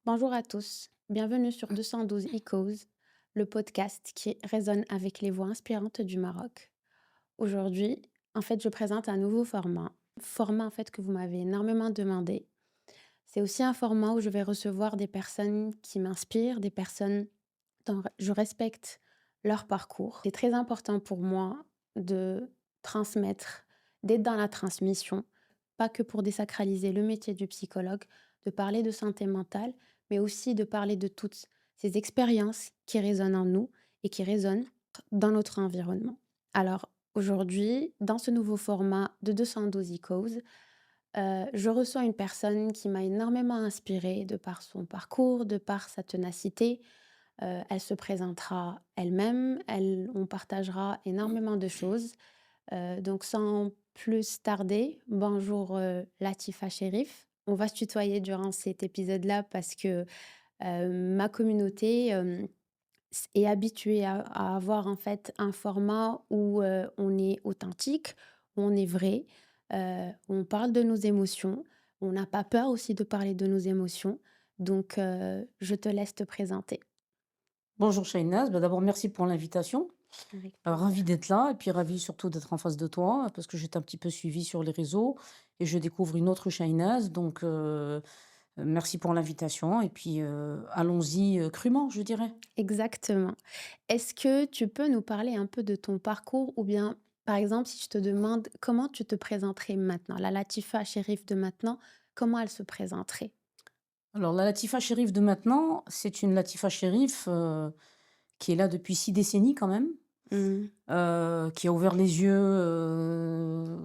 Bonjour à tous, bienvenue sur 212 Echoes, le podcast qui résonne avec les voix inspirantes du Maroc. Aujourd'hui, je présente un nouveau format que vous m'avez énormément demandé. C'est aussi un format où je vais recevoir des personnes qui m'inspirent, des personnes dont je respecte leur parcours. C'est très important pour moi de transmettre, d'être dans la transmission, pas que pour désacraliser le métier du psychologue, de parler de santé mentale, mais aussi de parler de toutes ces expériences qui résonnent en nous et qui résonnent dans notre environnement. Alors aujourd'hui, dans ce nouveau format de 212 Ecos, je reçois une personne qui m'a énormément inspirée de par son parcours, de par sa ténacité. Elle se présentera elle-même, on partagera énormément de choses. Donc sans plus tarder, bonjour, Latifa Chérif. On va se tutoyer durant cet épisode-là parce que, ma communauté, est habituée à avoir en fait un format où, on est authentique, où on est vrai, où on parle de nos émotions. On n'a pas peur aussi de parler de nos émotions. Donc, je te laisse te présenter. Bonjour Shainaz, d'abord merci pour l'invitation. Avec Ravie plaisir. d'être là et puis ravie surtout d'être en face de toi parce que j'étais un petit peu suivie sur les réseaux et je découvre une autre Shainaz donc merci pour l'invitation et puis allons-y crûment je dirais. Exactement. Est-ce que tu peux nous parler un peu de ton parcours ou bien, par exemple, si je te demande comment tu te présenterais maintenant? La Latifa Chérif de maintenant, comment elle se présenterait? Alors la Latifa Shérif de maintenant, c'est une Latifa Shérif qui est là depuis 6 décennies quand même, Mmh. qui a ouvert les yeux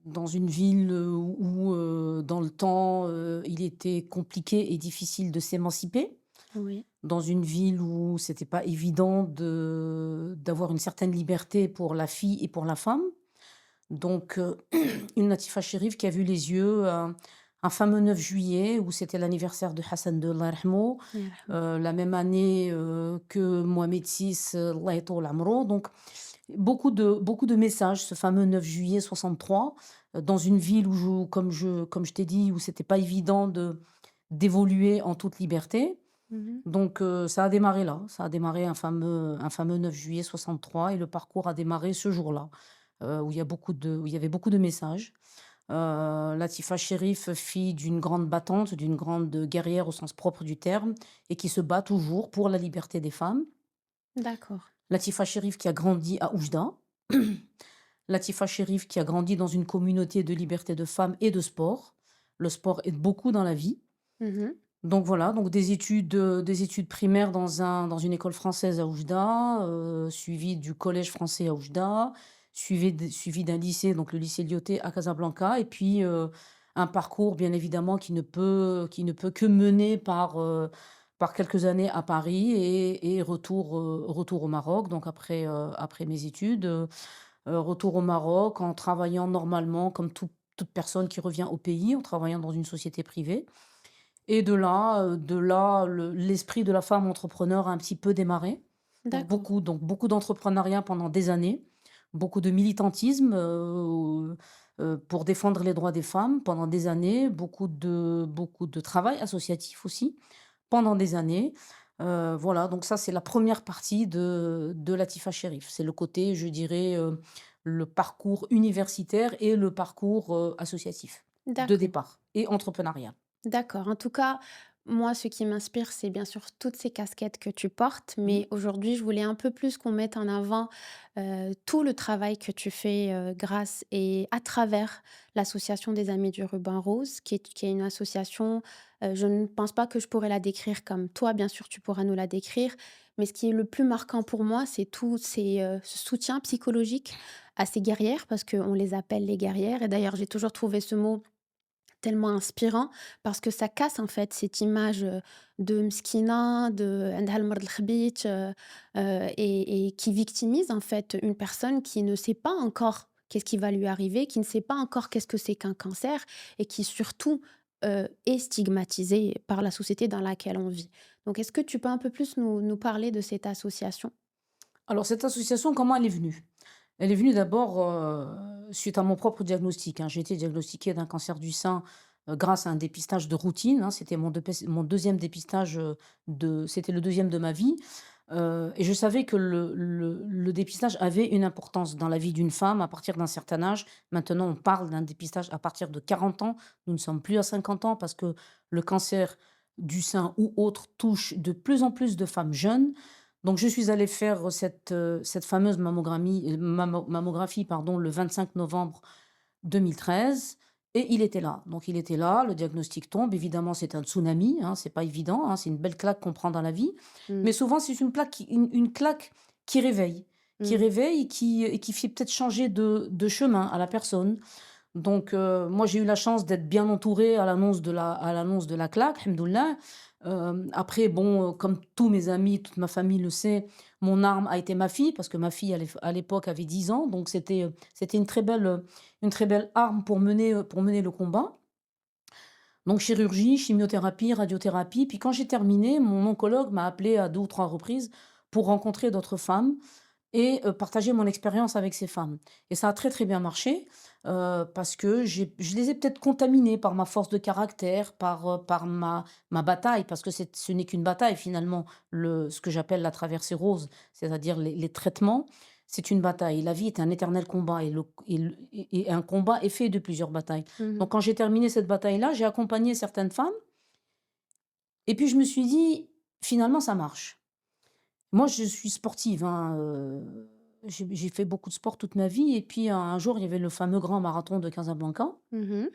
dans une ville où dans le temps il était compliqué et difficile de s'émanciper. Oui. Dans une ville où c'était pas évident de d'avoir une certaine liberté pour la fille et pour la femme. Donc une Latifa Chérif qui a vu les yeux, un fameux 9 juillet où c'était l'anniversaire de Hassan II Allah yarhamou, Allah yarhamou. la même année, que Mohamed VI, Allah yatoul amro. Donc beaucoup de messages, ce fameux 9 juillet 63, dans une ville où comme je t'ai dit, où c'était pas évident d'évoluer en toute liberté. Mmh. Donc ça a démarré là, ça a démarré un fameux 9 juillet 63 et le parcours a démarré ce jour-là, où il y avait beaucoup de messages. Latifa Chérif, fille d'une grande battante, d'une grande guerrière au sens propre du terme et qui se bat toujours pour la liberté des femmes. D'accord. Latifa Chérif qui a grandi à Oujda. Latifa Chérif qui a grandi dans une communauté de liberté de femmes et de sport. Le sport aide beaucoup dans la vie. Mmh. Donc voilà, donc des études primaires dans une école française à Oujda, suivi du collège français à Oujda, suivi d'un lycée, donc le lycée Lyautey à Casablanca et puis, un parcours bien évidemment qui ne peut que mener par quelques années à Paris et retour au Maroc. Donc après mes études, retour au Maroc en travaillant normalement comme toute personne qui revient au pays, en travaillant dans une société privée. Et de là, l'esprit de la femme entrepreneur a un petit peu démarré. D'accord. Donc beaucoup d'entrepreneuriat pendant des années, beaucoup de militantisme, pour défendre les droits des femmes pendant des années, beaucoup de travail associatif aussi pendant des années. Voilà, donc ça, c'est la première partie de Latifa Chérif. C'est le côté, je dirais, le parcours universitaire et le parcours, associatif de D'accord. départ et entrepreneurial. D'accord. En tout cas, moi, ce qui m'inspire, c'est bien sûr toutes ces casquettes que tu portes, Mmh. mais aujourd'hui, je voulais un peu plus qu'on mette en avant tout le travail que tu fais grâce et à travers l'association des Amis du Ruban Rose, qui est une association, je ne pense pas que je pourrais la décrire comme toi, bien sûr, tu pourras nous la décrire, mais ce qui est le plus marquant pour moi, c'est ce soutien psychologique à ces guerrières, parce qu'on les appelle les guerrières, et d'ailleurs, j'ai toujours trouvé ce mot tellement inspirant parce que ça casse en fait cette image, de Mskina, de عندها المرض الخبيث, et qui victimise en fait une personne qui ne sait pas encore qu'est-ce qui va lui arriver, qui ne sait pas encore qu'est-ce que c'est qu'un cancer et qui surtout, est stigmatisée par la société dans laquelle on vit. Donc est-ce que tu peux un peu plus nous parler de cette association? Alors cette association, comment elle est venue? Elle est venue d'abord, suite à mon propre diagnostic, hein. J'ai été diagnostiquée d'un cancer du sein, grâce à un dépistage de routine, hein. C'était mon 2e dépistage, c'était le 2e de ma vie, et je savais que le dépistage avait une importance dans la vie d'une femme à partir d'un certain âge. Maintenant, on parle d'un dépistage à partir de 40 ans. Nous ne sommes plus à 50 ans parce que le cancer du sein ou autre touche de plus en plus de femmes jeunes. Donc je suis allée faire cette fameuse mammographie, pardon, le 25 novembre 2013, et il était là. Donc il était là, le diagnostic tombe. Évidemment, c'est un tsunami, hein, c'est pas évident, hein, c'est une belle claque qu'on prend dans la vie. Mmh. Mais souvent, c'est une claque qui Mmh. réveille et qui fait peut-être changer de chemin à la personne. Donc, moi, j'ai eu la chance d'être bien entourée à l'annonce de la claque, alhamdoulilah. Après, bon, comme tous mes amis, toute ma famille le sait, mon arme a été ma fille, parce que ma fille, à l'époque, avait 10 ans. Donc, c'était une très belle arme pour mener le combat. Donc, chirurgie, chimiothérapie, radiothérapie. Puis, quand j'ai terminé, mon oncologue m'a appelé à 2 ou 3 reprises pour rencontrer d'autres femmes et partager mon expérience avec ces femmes. Et ça a très, très bien marché, parce que je les ai peut-être contaminées par ma force de caractère, par ma bataille, parce que ce n'est qu'une bataille finalement, ce que j'appelle la traversée rose, c'est-à-dire les traitements, c'est une bataille. La vie est un éternel combat et un combat est fait de plusieurs batailles. Mmh. Donc quand j'ai terminé cette bataille-là, j'ai accompagné certaines femmes et puis je me suis dit: «Finalement ça marche». Moi, je suis sportive, hein, j'ai fait beaucoup de sport toute ma vie et puis un jour, il y avait le fameux grand marathon de Casablanca Mmh.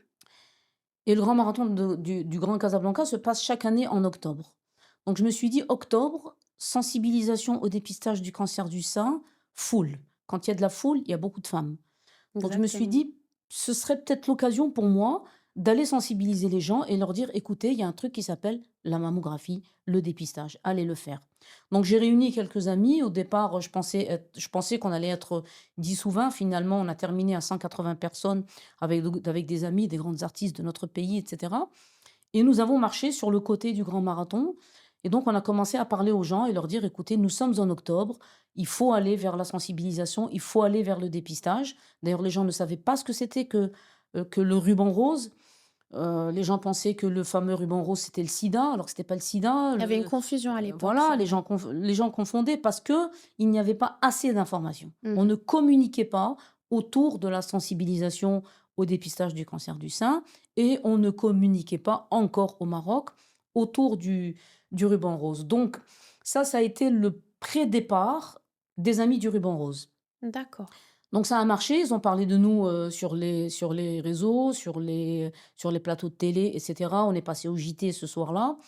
et le grand marathon du Grand Casablanca se passe chaque année en octobre. Donc je me suis dit: «Octobre, sensibilisation au dépistage du cancer du sein, foule». Quand il y a de la foule, il y a beaucoup de femmes. Donc je me suis Exactement. dit: «Ce serait peut-être l'occasion pour moi d'aller sensibiliser les gens et leur dire: "Écoutez, il y a un truc qui s'appelle la mammographie, le dépistage, allez le faire"». Donc j'ai réuni quelques amis. Au départ, je pensais qu'on allait être 10 ou 20. Finalement, on a terminé à 180 personnes avec des amis, des grandes artistes de notre pays, et cetera, et nous avons marché sur le côté du grand marathon et donc on a commencé à parler aux gens et leur dire: «Écoutez, nous sommes en octobre, il faut aller vers la sensibilisation, il faut aller vers le dépistage». D'ailleurs, les gens ne savaient pas ce que c'était que le ruban rose. Les gens pensaient que le fameux ruban rose, c'était le sida, alors que c'était pas le sida. Il y avait une confusion à l'époque, Voilà, c'est vrai. les gens confondaient parce que il n'y avait pas assez d'informations. On Mmh. ne communiquait pas autour de la sensibilisation au dépistage du cancer du sein et on ne communiquait pas encore au Maroc autour du ruban rose. Donc ça a été le pré-départ des Amis du ruban rose. D'accord. Donc ça a marché, ils ont parlé de nous, sur les réseaux, sur les plateaux de télé, et cetera. On est passé au JT ce soir-là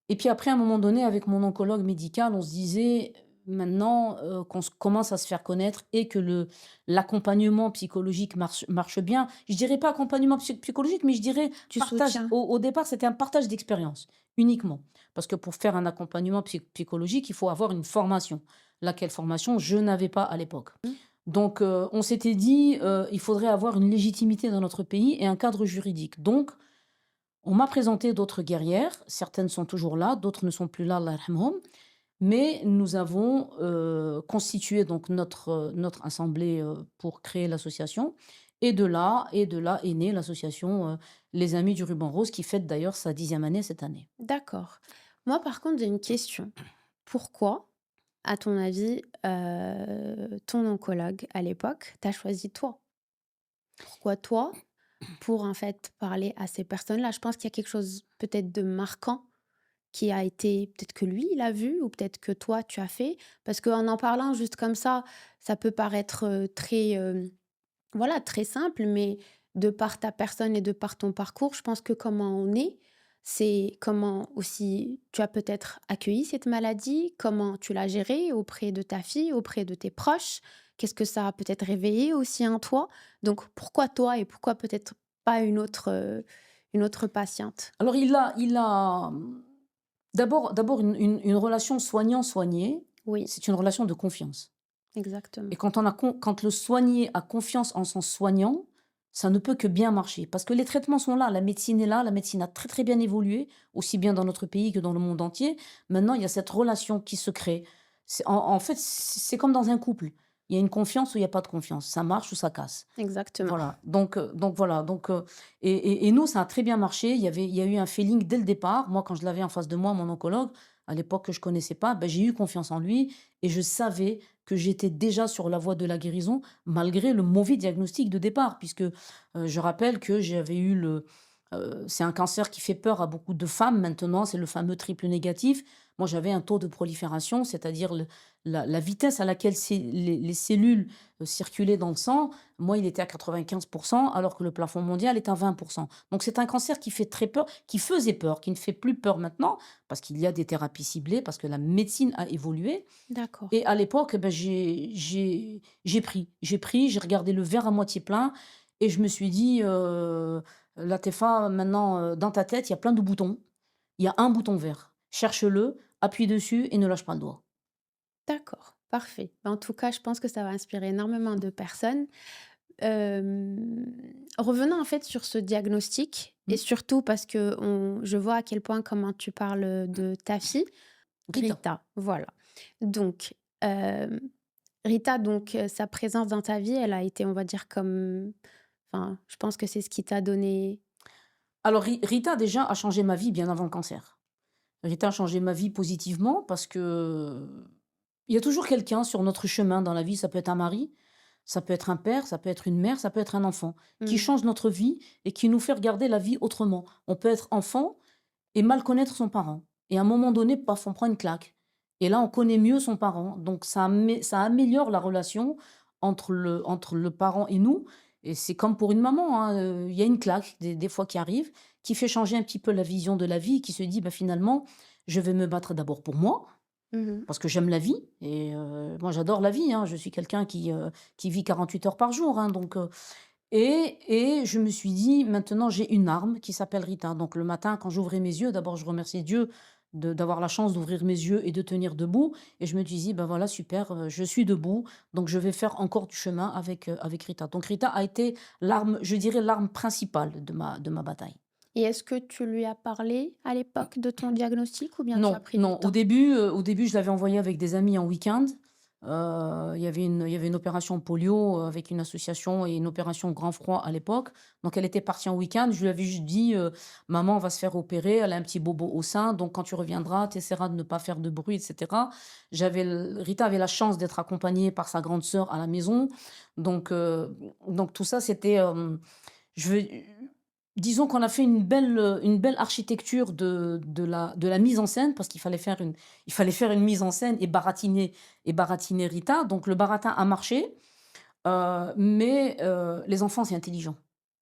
et puis après, à un moment donné, avec mon oncologue médical, on se disait: «Maintenant, qu'on commence à se faire connaître et que l'accompagnement psychologique marche bien». Je dirais pas accompagnement psychologique, mais je dirais Tu partage. soutiens. Au départ, c'était un partage d'expérience, uniquement. Parce que pour faire un accompagnement psychologique, il faut avoir une formation. Laquelle formation, je n'avais pas à l'époque. Mmh. Donc, on s'était dit, il faudrait avoir une légitimité dans notre pays et un cadre juridique. Donc, on m'a présenté d'autres guerrières, certaines sont toujours là, d'autres ne sont plus là, Allah yarhamhom. Mais nous avons, constitué donc notre assemblée, pour créer l'association et de là est née l'association, Les Amis du Ruban Rose qui fête d'ailleurs sa 10e année cette année. D'accord. Moi, par contre, j'ai une question. Pourquoi, à ton avis, ton oncologue à l'époque t'a choisi toi? Pourquoi toi? Pour en fait parler à ces personnes-là. Je pense qu'il y a quelque chose peut-être de marquant qui a été peut-être que lui il a vu ou peut-être que toi tu as fait. Parce qu'en parlant juste comme ça peut paraître, très, voilà, très simple, mais de par ta personne et de par ton parcours, je pense que comment on est, c'est comment aussi tu as peut-être accueilli cette maladie, comment tu l'as gérée auprès de ta fille, auprès de tes proches. Qu'est-ce que ça a peut-être réveillé aussi en toi? Donc pourquoi toi et pourquoi peut-être pas une autre patiente? Alors il a, d'abord une relation soignant-soigné, Oui, c'est une relation de confiance. Et exactement. quand le soigné a confiance en son soignant, ça ne peut que bien marcher. Parce que les traitements sont là, la médecine est là, la médecine a très très bien évolué, aussi bien dans notre pays que dans le monde entier. Maintenant, il y a cette relation qui se crée. En fait, c'est comme dans un couple. Il y a une confiance ou il y a pas de confiance. Ça marche ou ça casse. Exactement. Voilà, voilà, et nous, ça a très bien marché. Il y a eu un feeling dès le départ. Moi, quand je l'avais en face de moi, mon oncologue, à l'époque que je connaissais pas, ben j'ai eu confiance en lui et je savais que j'étais déjà sur la voie de la guérison malgré le mauvais diagnostic de départ puisque, je rappelle que j'avais eu c'est un cancer qui fait peur à beaucoup de femmes maintenant, c'est le fameux triple négatif. Moi, j'avais un taux de prolifération, c'est-à-dire la vitesse à laquelle les cellules, circulaient dans le sang. Moi, il était à 95 alors que le plafond mondial est à 20. Donc c'est un cancer qui fait très peur, qui faisait peur, qui ne fait plus peur maintenant, parce qu'il y a des thérapies ciblées, parce que la médecine a évolué. D'accord. Et à l'époque, eh ben, j'ai pris, j'ai regardé le verre à moitié plein et je me suis dit, Latefa, maintenant, dans ta tête, il y a plein de boutons. Il y a un bouton vert. Cherche-le, appuie dessus et ne lâche pas le doigt. D'accord, parfait. En tout cas, je pense que ça va inspirer énormément de personnes. Revenons en fait sur ce diagnostic et Mmh. surtout parce que je vois à quel point comment tu parles de ta fille, Rita. Rita, voilà. Donc, hem, Rita, donc, sa présence dans ta vie, elle a été, on va dire, comme enfin, je pense que c'est ce qui t'a donné Alors Rita déjà a changé ma vie bien avant le cancer. Rita a changé ma vie positivement parce que il y a toujours quelqu'un sur notre chemin dans la vie, ça peut être un mari, ça peut être un père, ça peut être une mère, ça peut être un enfant, qui mmh, change notre vie et qui nous fait regarder la vie autrement. On peut être enfant et mal connaître son parent et à un moment donné, paf, on prend une claque et là, on connaît mieux son parent, donc ça améliore la relation entre le parent et nous et c'est comme pour une maman, hein, il y a une claque des fois qui arrive, qui fait changer un petit peu la vision de la vie, qui se dit: «Bah, finalement, je vais me battre d'abord pour moi, mmh parce que j'aime la vie et moi j'adore la vie, hein. Je suis quelqu'un qui vit 48 heures par jour, hein, et je me suis dit: «Maintenant j'ai une arme qui s'appelle Rita». Donc le matin quand j'ouvrais mes yeux, d'abord je remerciais Dieu d'avoir la chance d'ouvrir mes yeux et de tenir debout et je me disais: «Ben voilà super, je suis debout, donc je vais faire encore du chemin avec Rita». Donc Rita a été l'arme, je dirais l'arme principale de ma bataille. et est-ce que tu lui as parlé à l'époque de ton diagnostic ou bien tu as Non, pris du non, temps? au début, je l'avais envoyé avec des amis en week-end. Il y avait une opération polio, avec une association et une opération grand froid à l'époque. Donc elle était partie en week-end. Je lui avais juste dit, «Maman va se faire opérer, elle a un petit bobo au sein, donc quand tu reviendras, tu essaieras de ne pas faire de bruit» et cetera. Rita avait la chance d'être accompagnée par sa grande sœur à la maison. Donc tout ça, c'était, je veux disons qu'on a fait une belle architecture de la mise en scène parce il fallait faire une mise en scène et baratiner Rita. Donc le baratin a marché, mais les enfants, c'est intelligent.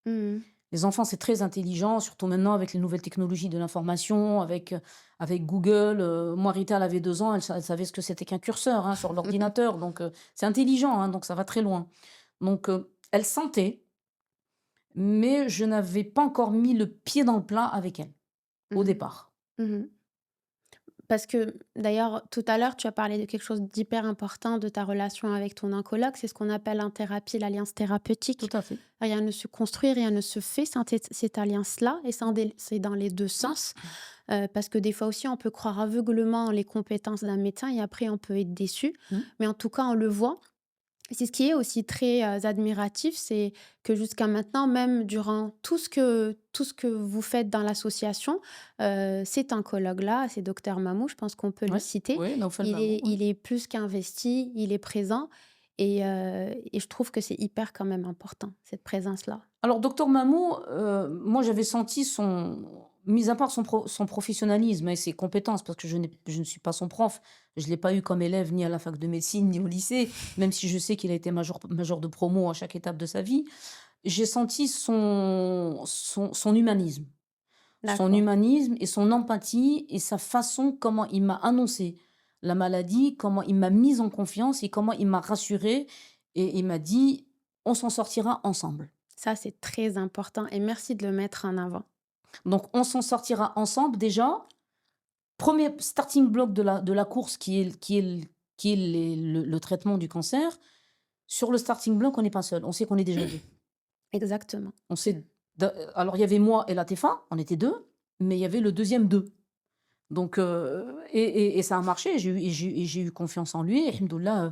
Mmh. Les enfants, c'est très intelligent, surtout maintenant avec les nouvelles technologies de l'information, avec Google. Moi, Rita, elle avait 2 ans, elle savait ce que c'était qu'un curseur, hein, sur l'ordinateur, donc c'est intelligent, hein, donc ça va très loin. Donc elle sentait, mais je n'avais pas encore mis le pied dans le plat avec elle, au Mmh. départ. Mmh. Parce que d'ailleurs, tout à l'heure, tu as parlé de quelque chose d'hyper important de ta relation avec ton oncologue. C'est ce qu'on appelle en thérapie l'alliance Tout thérapeutique. à fait. Rien ne se construit, rien ne se fait sans cette alliance-là. Et c'est dans les deux sens. Parce que des fois aussi, on peut croire aveuglement en les compétences d'un médecin et après, on peut être déçu. Mmh. Mais en tout cas, on le voit. C'est ce qui est aussi très, admiratif, c'est que jusqu'à maintenant, même durant tout ce que vous faites dans l'association, cet oncologue-là, c'est docteur Mamou, je pense qu'on peut le Ouais, citer. oui, Naoufal Il Mamou, est oui. il est plus qu'investi, il est présent et je trouve que c'est hyper quand même important, cette présence-là. Alors docteur Mamou, moi j'avais senti mis à part son professionnalisme et ses compétences, parce que je ne suis pas son prof, je ne l'ai pas eu comme élève ni à la fac de médecine ni au lycée, même si je sais qu'il a été major de promo à chaque étape de sa vie. J'ai senti son humanisme. Son D'accord. humanisme et son empathie et sa façon comment il m'a annoncé la maladie, comment il m'a mise en confiance et comment il m'a rassurée et il m'a dit: «On s'en sortira ensemble». Ça, c'est très important et merci de le mettre en avant. Donc on s'en sortira ensemble déjà, premier starting block de la course qui est le traitement du cancer. Sur le starting block, on n'est pas seul, on sait qu'on est déjà 2. Exactement. On sait alors il y avait moi et Latefa, on était 2, mais il y avait le deuxième 2. Donc et ça a marché, j'ai eu confiance en lui et alhamdoulilah,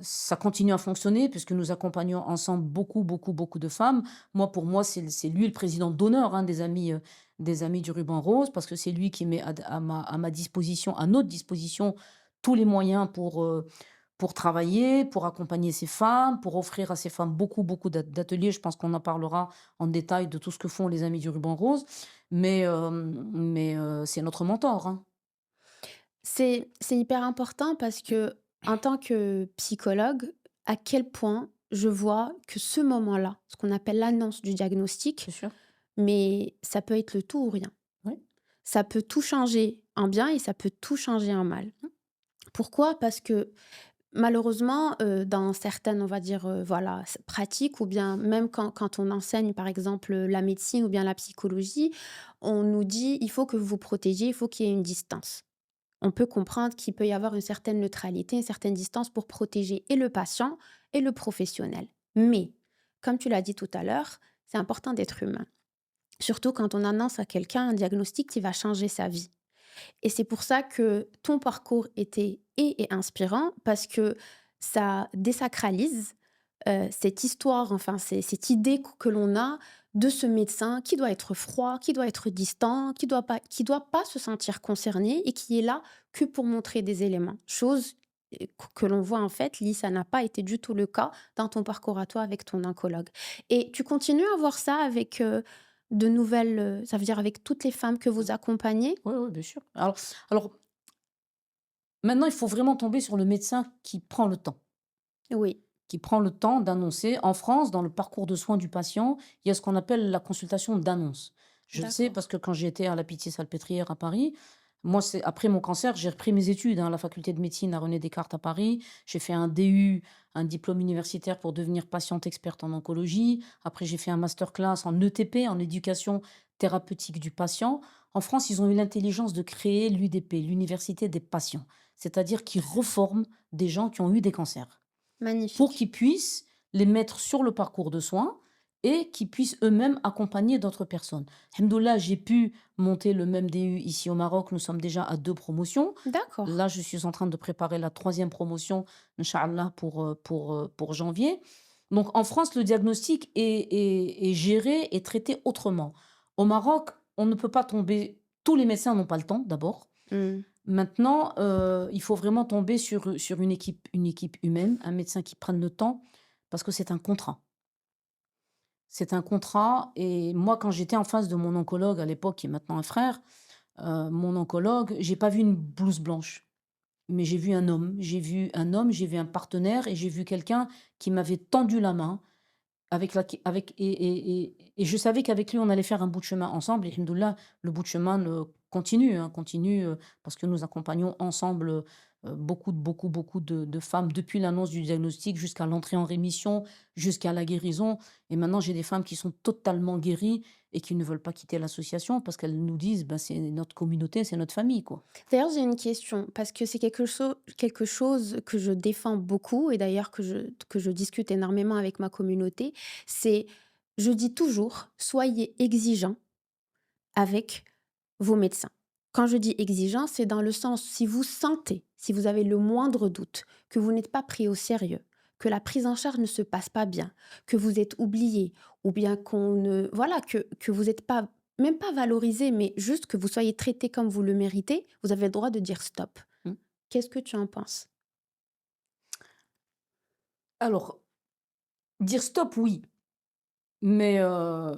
Ça continue à fonctionner puisque nous accompagnons ensemble beaucoup, beaucoup, beaucoup de femmes. Moi, pour moi, c'est lui le président d'honneur, hein, des amis du ruban rose, parce que c'est lui qui met à ma disposition, à notre disposition, tous les moyens pour travailler, pour accompagner ces femmes, pour offrir à ces femmes beaucoup, beaucoup d'ateliers. Je pense qu'on en parlera en détail de tout ce que font les amis du ruban rose. Mais c'est notre mentor, hein. C'est hyper important parce que en tant que psychologue, à quel point je vois que ce moment-là, ce qu'on appelle l'annonce du diagnostic, C'est sûr. mais ça peut être le tout ou rien. Oui. Ça peut tout changer en bien et ça peut tout changer en mal. Pourquoi? Parce que malheureusement, dans certaines, on va dire, voilà, pratiques ou bien même quand on enseigne, par exemple, la médecine ou bien la psychologie, on nous dit: «Il faut que vous vous protégiez, il faut qu'il y ait une distance». On peut comprendre qu'il peut y avoir une certaine neutralité, une certaine distance pour protéger et le patient et le professionnel. Mais, comme tu l'as dit tout à l'heure, c'est important d'être humain. Surtout quand on annonce à quelqu'un un diagnostic qui va changer sa vie. Et c'est pour ça que ton parcours était et est inspirant parce que ça désacralise cette histoire, enfin cette idée que l'on a de ce médecin qui doit être froid, qui doit être distant, qui doit pas se sentir concerné et qui est là que pour montrer des éléments. Chose que l'on voit en fait, Lee, ça n'a pas été du tout le cas dans ton parcours à toi avec ton oncologue. Et tu continues à voir ça avec de nouvelles, ça veut dire avec toutes les femmes que vous accompagnez? Oui, oui, bien sûr. Alors maintenant, il faut vraiment tomber sur le médecin qui prend le temps. Oui, Qui prend le temps d'annoncer. En France, dans le parcours de soins du patient, il y a ce qu'on appelle la consultation d'annonce. Je le sais d'accord. parce que quand j'étais à la Pitié-Salpêtrière à Paris, moi, c'est après mon cancer, j'ai repris mes études, hein, à la faculté de médecine à René Descartes à Paris. J'ai fait un DU, un diplôme universitaire pour devenir patiente experte en oncologie. Après, j'ai fait un masterclass en ETP, en éducation thérapeutique du patient. En France, ils ont eu l'intelligence de créer l'UDP, l'Université des patients, c'est-à-dire qu'ils reforment des gens qui ont eu des cancers pour Magnifique. qu'ils puissent les mettre sur le parcours de soins et qu'ils puissent eux-mêmes accompagner d'autres personnes. Alhamdoulilah, j'ai pu monter le même DU ici au Maroc. Nous sommes déjà à 2 promotions. D'accord. Là, je suis en train de préparer la troisième promotion, Inch'Allah, pour janvier. Donc en France, le diagnostic est géré et traité autrement. Au Maroc, on ne peut pas tomber tous les médecins n'ont pas le temps, d'abord. Mmh. Maintenant, il faut vraiment tomber sur une équipe humaine, un médecin qui prenne le temps, parce que c'est un contrat. C'est un contrat et moi, quand j'étais en face de mon oncologue à l'époque, qui est maintenant un frère, mon oncologue, j'ai pas vu une blouse blanche, mais j'ai vu un homme. J'ai vu un homme, j'ai vu un partenaire et j'ai vu quelqu'un qui m'avait tendu la main avec la avec et je savais qu'avec lui, on allait faire un bout de chemin ensemble et alhamdoulilah, le bout de chemin, continue, hein, continue, parce que nous accompagnons ensemble, beaucoup de femmes depuis l'annonce du diagnostic jusqu'à l'entrée en rémission, jusqu'à la guérison et maintenant j'ai des femmes qui sont totalement guéries et qui ne veulent pas quitter l'association parce qu'elles nous disent: «Bah, c'est notre communauté, c'est notre famille, quoi». D'ailleurs, j'ai une question parce que c'est quelque chose que je défends beaucoup et d'ailleurs que je discute énormément avec ma communauté. C'est, je dis toujours: «Soyez exigeants avec vos médecins». Quand je dis exigeant, c'est dans le sens, si vous sentez, si vous avez le moindre doute que vous n'êtes pas pris au sérieux, que la prise en charge ne se passe pas bien, que vous êtes oublié ou bien qu'on ne voilà, que vous n'êtes pas même pas valorisé, mais juste que vous soyez traité comme vous le méritez, vous avez le droit de dire stop. Mmh. Qu'est-ce que tu en penses? Alors, dire stop, oui, mais on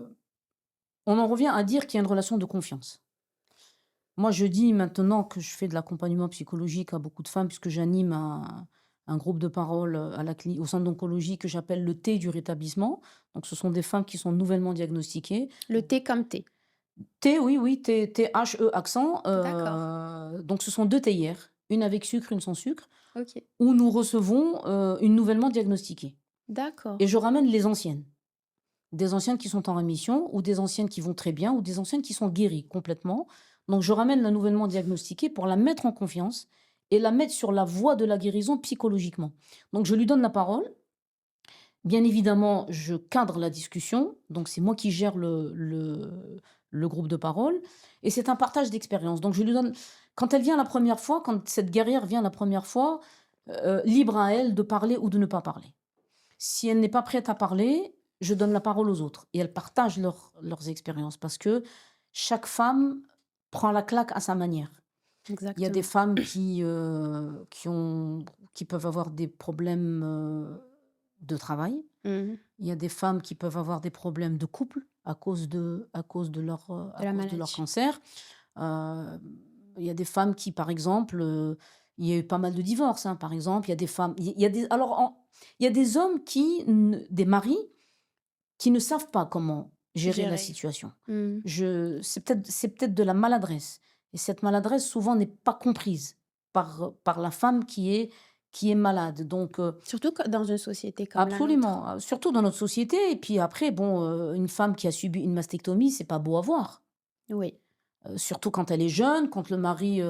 en revient à dire qu'il y a une relation de confiance. Moi, je dis maintenant que je fais de l'accompagnement psychologique à beaucoup de femmes, puisque j'anime un groupe de parole au centre d'oncologie que j'appelle le T du rétablissement. Donc, ce sont des femmes qui sont nouvellement diagnostiquées. Le thé comme thé. T, oui, oui, T-H-E accent. D'accord. Donc, ce sont deux théières, une avec sucre, une sans sucre, OK. où nous recevons une nouvellement diagnostiquée. Et D'accord. je ramène les anciennes. Des anciennes qui sont en rémission ou des anciennes qui vont très bien ou des anciennes qui sont guéries complètement. Donc je ramène la nouvellement diagnostiquée pour la mettre en confiance et la mettre sur la voie de la guérison psychologiquement. Donc je lui donne la parole. Bien évidemment, je cadre la discussion. Donc c'est moi qui gère le groupe de parole. Et c'est un partage d'expérience. Donc je lui donne, quand elle vient la première fois, quand cette guerrière vient la première fois, libre à elle de parler ou de ne pas parler. Si elle n'est pas prête à parler, je donne la parole aux autres et elles partagent leurs expériences parce que chaque femme prend la claque à sa manière. Il y a des Exactement. femmes qui peuvent avoir des problèmes, de travail. Mmh. Il y a des femmes qui peuvent avoir des problèmes de couple De à la cause de leur maladie. cancer. Heu, il y a des femmes qui, par exemple, il y a eu pas mal de divorces, hein, par exemple. Il y a des femmes il y a des alors en il y a des hommes des maris qui ne savent pas comment gérer la Gérer. situation. Mmh. C'est peut-être de la maladresse et cette maladresse souvent n'est pas comprise par la femme qui est malade donc Surtout que dans une société comme la nôtre. absolument, surtout dans notre société et puis après bon, une femme qui a subi une mastectomie, c'est pas beau à voir. Oui. Surtout quand elle est jeune, quand le mari,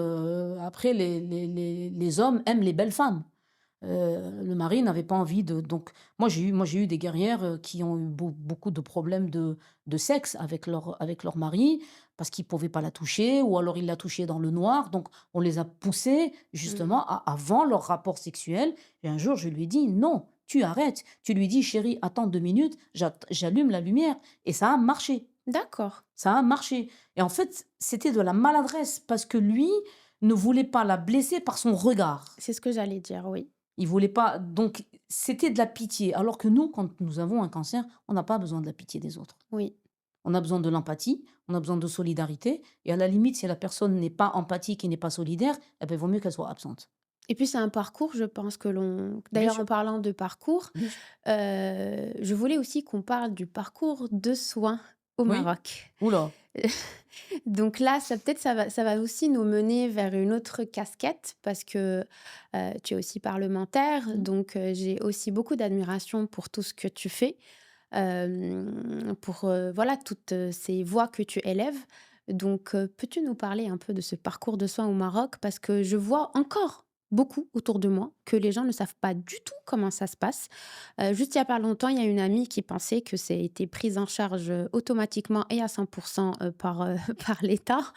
après les hommes aiment les belles femmes. Le mari n'avait pas envie de donc moi j'ai eu des guerrières, qui ont eu beaucoup de problèmes de sexe avec leur mari, parce qu'ils ne pouvaient pas la toucher ou alors ils la touchaient dans le noir. Donc on les a poussées Mmh. justement à avant leur rapport sexuel et un jour je lui ai dit: «Non, tu arrêtes». Tu lui dis: «Chérie, attends 2 minutes, j'allume la lumière» et ça a marché. D'accord. Ça a marché et en fait, c'était de la maladresse parce que lui ne voulait pas la blesser par son regard. C'est ce que j'allais dire, oui. Il voulait pas donc c'était de la pitié. Alors que nous, quand nous avons un cancer, on n'a pas besoin de la pitié des autres. Oui. On a besoin de l'empathie, on a besoin de solidarité et à la limite, si la personne n'est pas empathique et n'est pas solidaire, eh ben, il vaut mieux qu'elle soit absente. Et puis c'est un parcours, je pense que l'on Bien d'ailleurs sûr, en parlant de parcours, bien sûr. je voulais aussi qu'on parle du parcours de soins au Oui. Maroc. Ouh là! Donc là, ça va aussi nous mener vers une autre casquette parce que, tu es aussi parlementaire, Mmh. donc j'ai aussi beaucoup d'admiration pour tout ce que tu fais, pour, voilà, toutes, ces voix que tu élèves. Donc peux-tu nous parler un peu de ce parcours de soins au Maroc? Parce que je vois encore beaucoup autour de moi que les gens ne savent pas du tout comment ça se passe. Juste il y a pas longtemps, il y a une amie qui pensait que ça a été prise en charge, automatiquement et à 100 par, par l'État.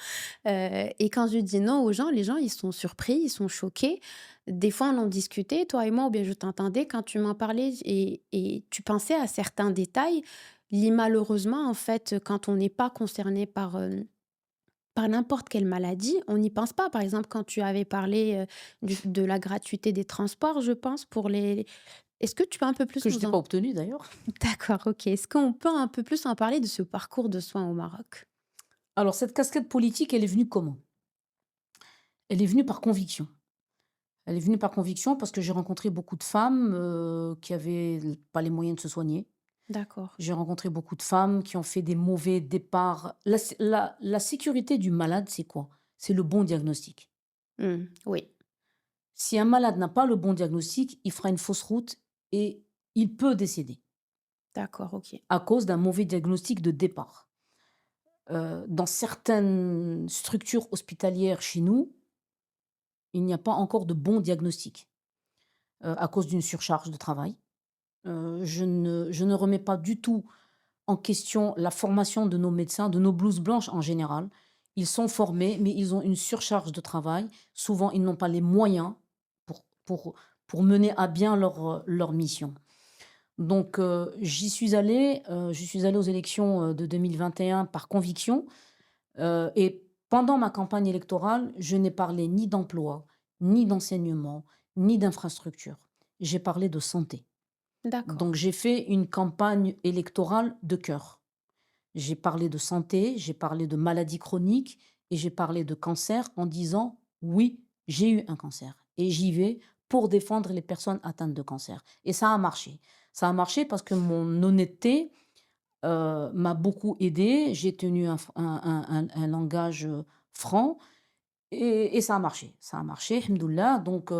Et quand je dis non aux gens, les gens, ils sont surpris, ils sont choqués. Des fois, on en discutait, toi et moi, ou bien je t'entendais quand tu m'en parlais et tu pensais à certains détails. Malheureusement, en fait, quand on n'est pas concerné par n'importe quelle maladie, on n'y pense pas. Par exemple, quand tu avais parlé, de la gratuité des transports, je pense, pour les est-ce que tu peux un peu plus Que je nous n'ai en pas obtenu d'ailleurs. d'accord, OK. Est-ce qu'on peut un peu plus en parler de ce parcours de soins au Maroc? Alors cette casquette politique, elle est venue comment? Elle est venue par conviction. Elle est venue par conviction parce que j'ai rencontré beaucoup de femmes, qui avaient pas les moyens de se soigner. D'accord. J'ai rencontré beaucoup de femmes qui ont fait des mauvais départs. La sécurité du malade, c'est quoi? C'est le bon diagnostic. Mmh, oui, Si un malade n'a pas le bon diagnostic, il fera une fausse route et il peut décéder d'accord, OK. à cause d'un mauvais diagnostic de départ. Dans certaines structures hospitalières chez nous, il n'y a pas encore de bon diagnostic, à cause d'une surcharge de travail. Je ne remets pas du tout en question la formation de nos médecins, de nos blouses blanches en général. Ils sont formés, mais ils ont une surcharge de travail. Souvent, ils n'ont pas les moyens pour pour pour mener à bien leur mission. Donc je suis allée aux élections, de 2021 par conviction, et pendant ma campagne électorale, je n'ai parlé ni d'emploi, ni d'enseignement, ni d'infrastructure. J'ai parlé de santé. D'accord, Donc j'ai fait une campagne électorale de cœur. J'ai parlé de santé, j'ai parlé de maladies chroniques et j'ai parlé de cancer en disant: «Oui, j'ai eu un cancer et j'y vais pour défendre les personnes atteintes de cancer» et ça a marché. Ça a marché parce que mon honnêteté, m'a beaucoup aidée. J'ai tenu un langage, franc et ça a marché. Ça a marché, Alhamdoulilah. Donc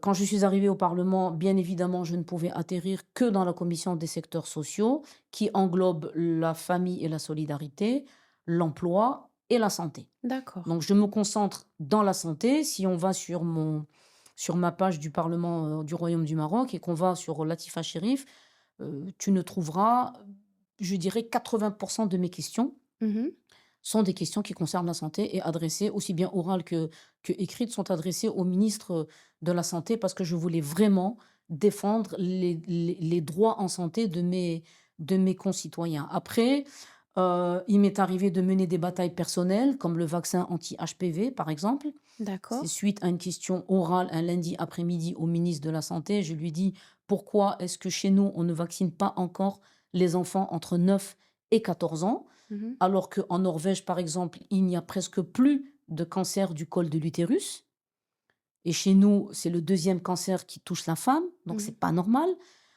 quand je suis arrivée au parlement, bien évidemment, je ne pouvais atterrir que dans la commission des secteurs sociaux, qui englobe la famille et la solidarité, l'emploi et la santé. d'accord. Donc je me concentre dans la santé. Si on va sur ma page du parlement, du Royaume du Maroc et qu'on va sur Latifa Chérif, tu ne trouveras, je dirais 80 de mes questions Mmh. sont des questions qui concernent la santé et adressées, aussi bien orales que écrites, sont adressées au ministre de la Santé parce que je voulais vraiment défendre les droits en santé de mes concitoyens. Après, il m'est arrivé de mener des batailles personnelles, comme le vaccin anti-HPV, par exemple. C'est D'accord. suite à une question orale un lundi après-midi au ministre de la Santé. Je lui dis: «Pourquoi est-ce que chez nous, on ne vaccine pas encore les enfants entre 9 et 14 ans?» Mmh. alors qu'en Norvège, par exemple, il n'y a presque plus de cancer du col de l'utérus et chez nous, c'est le deuxième cancer qui touche la femme, donc Mmh. c'est pas normal.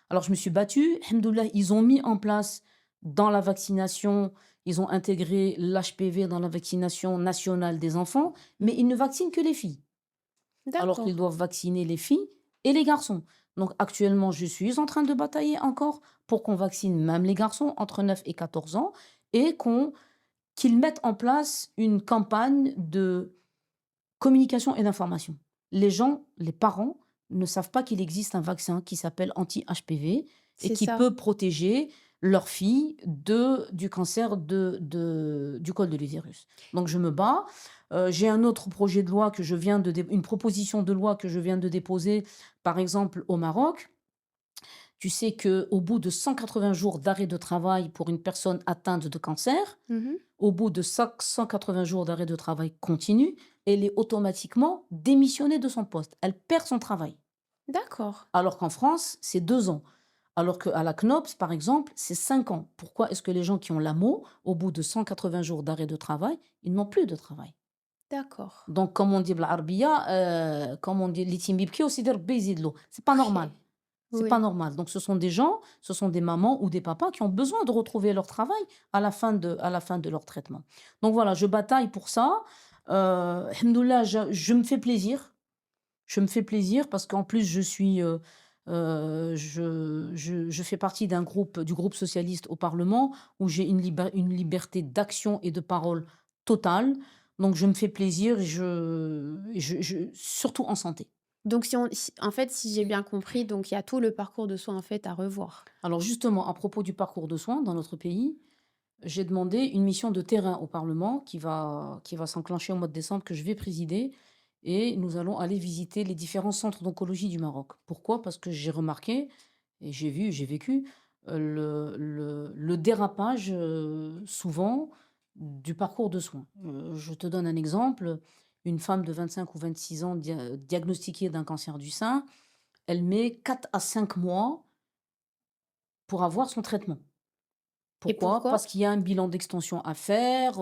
Alors je me suis battue, alhamdoulilah, ils ont mis en place dans la vaccination, ils ont intégré l'HPV dans la vaccination nationale des enfants, mais ils ne vaccinent que les filles, alors D'accord. qu'ils doivent vacciner les filles et les garçons. Donc actuellement, je suis en train de batailler encore pour qu'on vaccine même les garçons entre 9 et 14 ans et qu'ils mettent en place une campagne de communication et d'information. Les gens, les parents, ne savent pas qu'il existe un vaccin qui s'appelle anti-HPV et C'est qui ça. peut protéger leur fille du cancer du col de l'utérus. Donc je me bats. J'ai un autre projet de loi une proposition de loi que je viens de déposer, par exemple au Maroc. Tu sais que au bout de 180 jours d'arrêt de travail pour une personne atteinte de cancer, Mmh. au bout de 180 jours d'arrêt de travail continu, elle est automatiquement démissionnée de son poste. Elle perd son travail. D'accord. Alors qu'en France, c'est 2 ans. Alors qu'à la CNOPS, par exemple, c'est 5 ans. Pourquoi est-ce que les gens qui ont l'AMO, au bout de 180 jours d'arrêt de travail, ils n'ont plus de travail? D'accord. Donc, comme on dit بالعربية, comme on dit اللي يتيم يبكي وسيدي ربي يزيد له. C'est pas normal. OK. C'est pas Oui. normal. Donc ce sont des gens, ce sont des mamans ou des papas qui ont besoin de retrouver leur travail à la fin de leur traitement. Donc voilà, je bataille pour ça. Alhamdoulilah, je me fais plaisir. Je me fais plaisir parce qu'en plus je fais partie du groupe socialiste au Parlement où j'ai une liberté d'action et de parole totale. Donc je me fais plaisir surtout en santé. Donc si en fait, si j'ai bien compris, donc il y a tout le parcours de soins, en fait, à revoir? Alors justement, à propos du parcours de soins dans notre pays, j'ai demandé une mission de terrain au Parlement qui va s'enclencher au mois de décembre, que je vais présider. Et nous allons aller visiter les différents centres d'oncologie du Maroc. Pourquoi? Parce que j'ai remarqué et j'ai vécu le dérapage souvent du parcours de soins. Je te donne un exemple. Une femme de 25 ou 26 ans diagnostiquée d'un cancer du sein, elle met 4 à 5 mois pour avoir son traitement. Et Pourquoi? pourquoi? Parce qu'il y a un bilan d'extension à faire,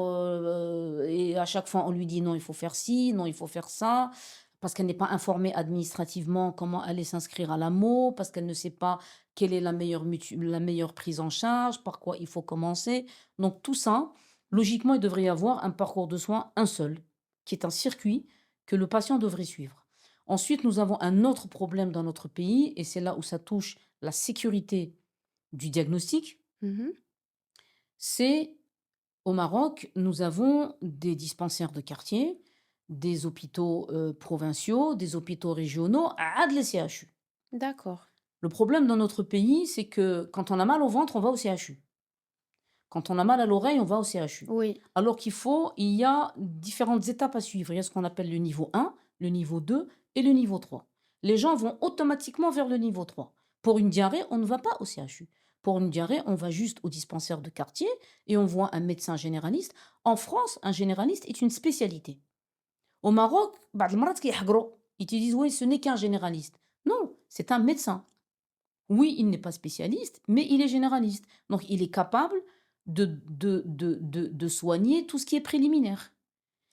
et à chaque fois on lui dit: «Non, il faut faire ci, non, il faut faire ça», parce qu'elle n'est pas informée administrativement comment aller s'inscrire à l'AMO, parce qu'elle ne sait pas quelle est la meilleure prise en charge, par quoi il faut commencer. Donc tout ça, logiquement, il devrait y avoir un parcours de soins, un seul, qui est un circuit que le patient devrait suivre. Ensuite, nous avons un autre problème dans notre pays et c'est là où ça touche la sécurité du diagnostic. Mmh. C'est au Maroc, nous avons des dispensaires de quartier, des hôpitaux, provinciaux, des hôpitaux régionaux, عاد les CHU. D'accord. Le problème dans notre pays, c'est que quand on a mal au ventre, on va au CHU. Quand on a mal à l'oreille, on va au CHU. Oui. Alors il y a différentes étapes à suivre. Il y a ce qu'on appelle le niveau 1, le niveau 2 et le niveau 3. Les gens vont automatiquement vers le niveau 3. Pour une diarrhée, on ne va pas au CHU. Pour une diarrhée, on va juste au dispensaire de quartier et on voit un médecin généraliste. En France, un généraliste est une spécialité. Au Maroc, بعض المرات كيحقروا. Ils te disent: «Oui, ce n'est qu'un généraliste». Non, c'est un médecin. Oui, il n'est pas spécialiste, mais il est généraliste. Donc, il est capable de soigner tout ce qui est préliminaire.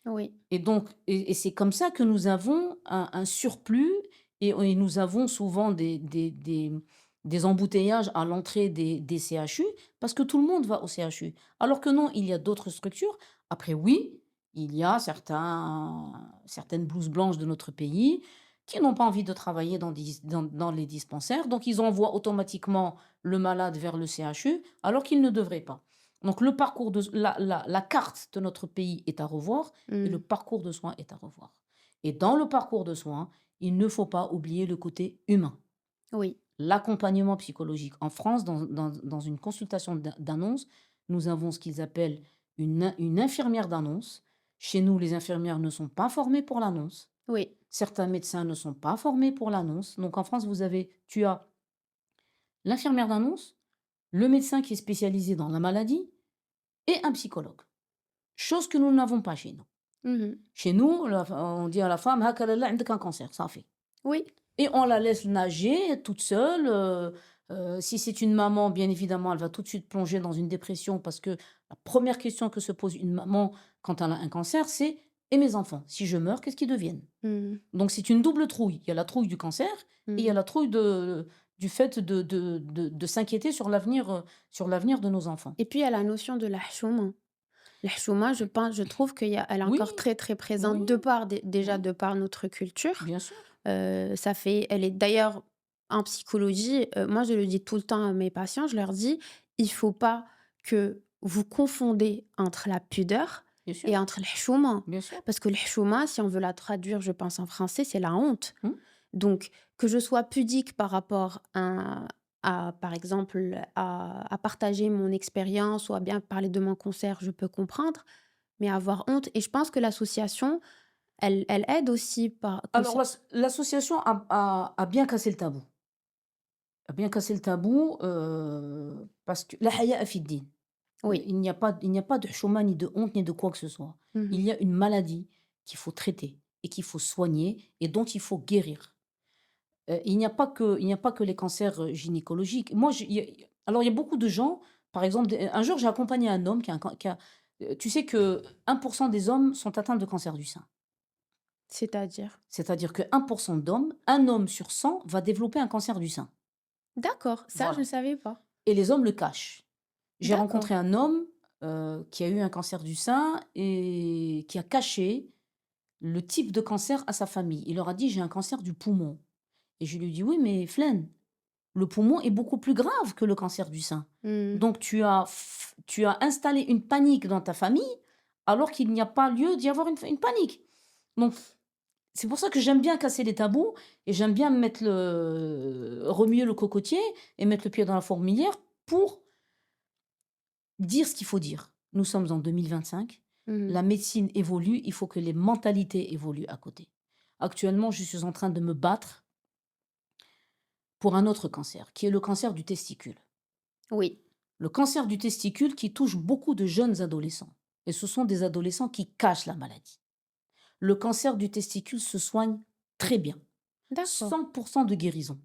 Oui. Et c'est comme ça que nous avons un surplus et nous avons souvent des embouteillages à l'entrée des CHU parce que tout le monde va au CHU. Alors que non, il y a d'autres structures. Après, oui, il y a certaines blouses blanches de notre pays qui n'ont pas envie de travailler dans les dispensaires. Donc, ils envoient automatiquement le malade vers le CHU alors qu'ils ne devraient pas. Donc, la carte de notre pays est à revoir et le Mmh. parcours de soins est à revoir. Et dans le parcours de soins, il ne faut pas oublier le côté humain. Oui. L'accompagnement psychologique. En France, dans une consultation d'annonce, nous avons ce qu'ils appellent une infirmière d'annonce. Chez nous, les infirmières ne sont pas formées pour l'annonce. Oui. Certains médecins ne sont pas formés pour l'annonce. Donc en France, tu as l'infirmière d'annonce, le médecin qui est spécialisé dans la maladie et un psychologue. Chose que nous n'avons pas chez nous. Mmh. Chez nous, on dit à la femme: «Hakalallah, عندك un cancer», ça fait. Oui. Et on la laisse nager toute seule. Si c'est une maman, bien évidemment, elle va tout de suite plonger dans une dépression parce que la première question que se pose une maman quand elle a un cancer, c'est: «Et mes enfants? Si je meurs, qu'est-ce qu'ils deviennent?» Mmh. Donc c'est une double trouille. Il y a la trouille du cancer et il y a Mmh. la trouille du fait de s'inquiéter sur l'avenir de nos enfants. Et puis il y a la notion de la chouma. La chouma, je trouve elle est Oui, encore très, très présente oui, de par déjà oui, de par notre culture. bien sûr. Ça fait elle est d'ailleurs en psychologie, moi je le dis tout le temps à mes patients, je leur dis: «Il faut pas que vous confondez entre la pudeur Bien sûr, et entre le chouma». bien sûr. Parce que le chouma, si on veut la traduire, je pense en français, c'est la honte. Mmh. Donc que je sois pudique par rapport par exemple, à partager mon expérience ou à bien parler de mon concert, je peux comprendre, mais avoir honte et je pense que l'association, elle aide aussi par Alors l'association a bien cassé le tabou. A bien cassé le tabou, parce que la haya fi ddin. oui. Il n'y a pas de chouma, ni de honte, ni de quoi que ce soit. Il Mmh. y a une maladie qu'il faut traiter et qu'il faut soigner et dont il faut guérir. Il n'y a pas que les cancers, gynécologiques. Moi, j'ai il y a beaucoup de gens, par exemple, un jour, j'ai accompagné un homme tu sais que 1 des hommes sont atteints de cancer du sein. C'est-à-dire? C'est-à-dire que 1 d'hommes, un homme sur 100 va développer un cancer du sein. D'accord, ça je ne Voilà. savais pas. Et les hommes le cachent. J'ai D'accord. rencontré un homme, qui a eu un cancer du sein et qui a caché le type de cancer à sa famille. Il leur a dit: «J'ai un cancer du poumon» et je lui ai dit: «Oui, mais Flaine, le poumon est beaucoup plus grave que le cancer du sein. Mmh. Donc tu as installé une panique dans ta famille, alors qu'il n'y a pas lieu d'y avoir une panique». Donc c'est pour ça que j'aime bien casser les tabous et j'aime bien remuer le cocotier et mettre le pied dans la fourmilière pour dire ce qu'il faut dire. Nous sommes en 2025, Mmh. la médecine évolue, il faut que les mentalités évoluent à côté. Actuellement, je suis en train de me battre pour un autre cancer, qui est le cancer du testicule. Oui. Le cancer du testicule qui touche beaucoup de jeunes adolescents. Et ce sont des adolescents qui cachent la maladie. Le cancer du testicule se soigne très bien. D'accord. 100% de guérison.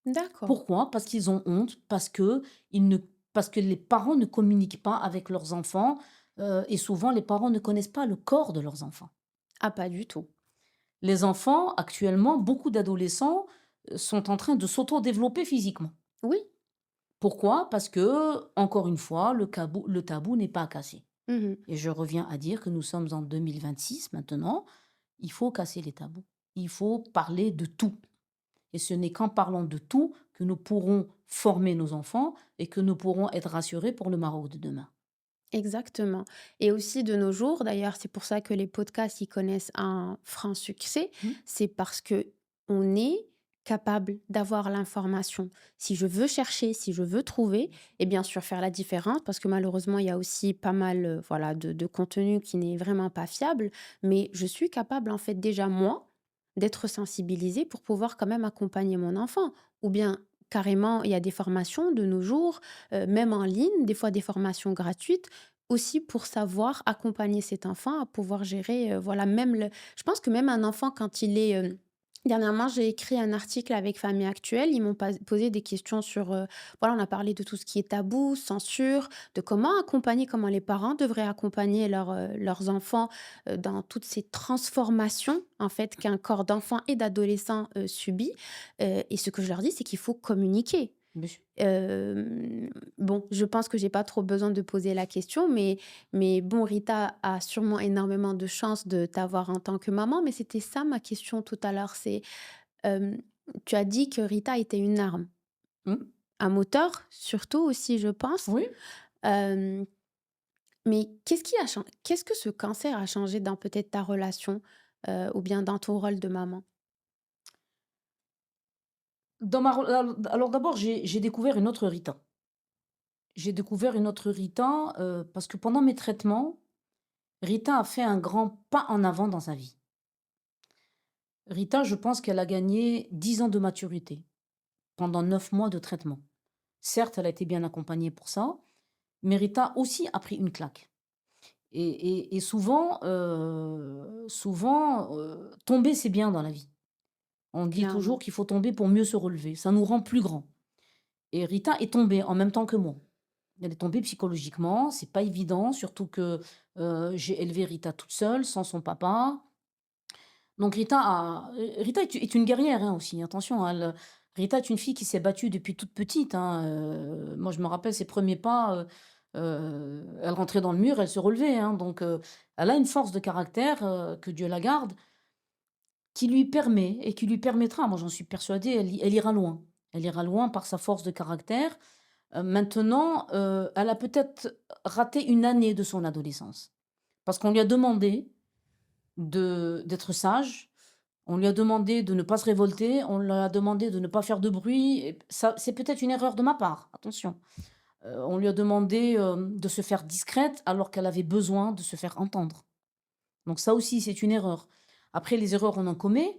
D'accord. Pourquoi? Parce qu'ils ont honte, ils ne parce que les parents ne communiquent pas avec leurs enfants, et souvent les parents ne connaissent pas le corps de leurs enfants. Ah pas du tout. Les enfants, actuellement, beaucoup d'adolescents, sont en train de s'auto-développer physiquement. Oui. Pourquoi? Parce que, encore une fois, le tabou n'est pas cassé. Mmh. Et je reviens à dire que nous sommes en 2026 maintenant, il faut casser les tabous. Il faut parler de tout. Et ce n'est qu'en parlant de tout que nous pourrons former nos enfants et que nous pourrons être rassurés pour le Maroc de demain. Exactement et aussi de nos jours, d'ailleurs, c'est pour ça que les podcasts, ils connaissent un franc succès, Mmh. c'est parce que on est capable d'avoir l'information. Si je veux chercher, si je veux trouver Bien sûr. et bien sûr faire la différence parce que malheureusement, il y a aussi pas mal, voilà, de contenu qui n'est vraiment pas fiable, mais je suis capable, en fait, déjà moi, d'être sensibilisée pour pouvoir quand même accompagner mon enfant ou bien carrément, il y a des formations de nos jours, même en ligne, des fois des formations gratuites aussi pour savoir accompagner cet enfant à pouvoir gérer, voilà, même le je pense que même un enfant quand il est, dernièrement, j'ai écrit un article avec Famille Actuelle, ils m'ont posé des questions sur, voilà, on a parlé de tout ce qui est tabou, censure, de comment les parents devraient accompagner leurs enfants, dans toutes ces transformations, en fait, qu'un corps d'enfant et d'adolescent, subit, et ce que je leur dis, c'est qu'il faut communiquer. Bien sûr. Bon, je pense que j'ai pas trop besoin de poser la question, mais bon, Rita a sûrement énormément de chance de t'avoir en tant que maman, mais c'était ça ma question tout à l'heure, hem, tu as dit que Rita était une arme, Mmh. un moteur surtout aussi, je pense, Oui. hem, mais qu'est-ce que ce cancer a changé dans peut-être ta relation, ou bien dans ton rôle de maman? Alors d'abord, j'ai découvert une autre Rita. j'ai découvert une autre Rita, parce que pendant mes traitements, Rita a fait un grand pas en avant dans sa vie. Rita, je pense qu'elle a gagné 10 ans de maturité pendant 9 mois de traitement. Certes, elle a été bien accompagnée pour ça, mais Rita aussi a pris une claque. Et souvent, tomber, c'est bien dans la vie. On dit toujours Clairement. qu'il faut tomber pour mieux se relever. Ça nous rend plus grands. Et Rita est tombée en même temps que moi. Elle est tombée psychologiquement, c'est pas évident, surtout que, j'ai élevé Rita toute seule, sans son papa. Donc Rita est une guerrière, hein, aussi, attention, hein, Rita est une fille qui s'est battue depuis toute petite, hein, moi je me rappelle ses premiers pas, elle rentrait dans le mur, elle se relevait, hein, donc elle a une force de caractère, que Dieu la garde, qui lui permet et qui lui permettra, moi j'en suis persuadée, elle ira loin. Elle ira loin par sa force de caractère. Maintenant, elle a peut-être raté une année de son adolescence. Parce qu'on lui a demandé d'être sage, on lui a demandé de ne pas se révolter, on lui a demandé de ne pas faire de bruit et ça c'est peut-être une erreur de ma part, attention. On lui a demandé, de se faire discrète alors qu'elle avait besoin de se faire entendre. Donc ça aussi, c'est une erreur. Après les erreurs, on en commet,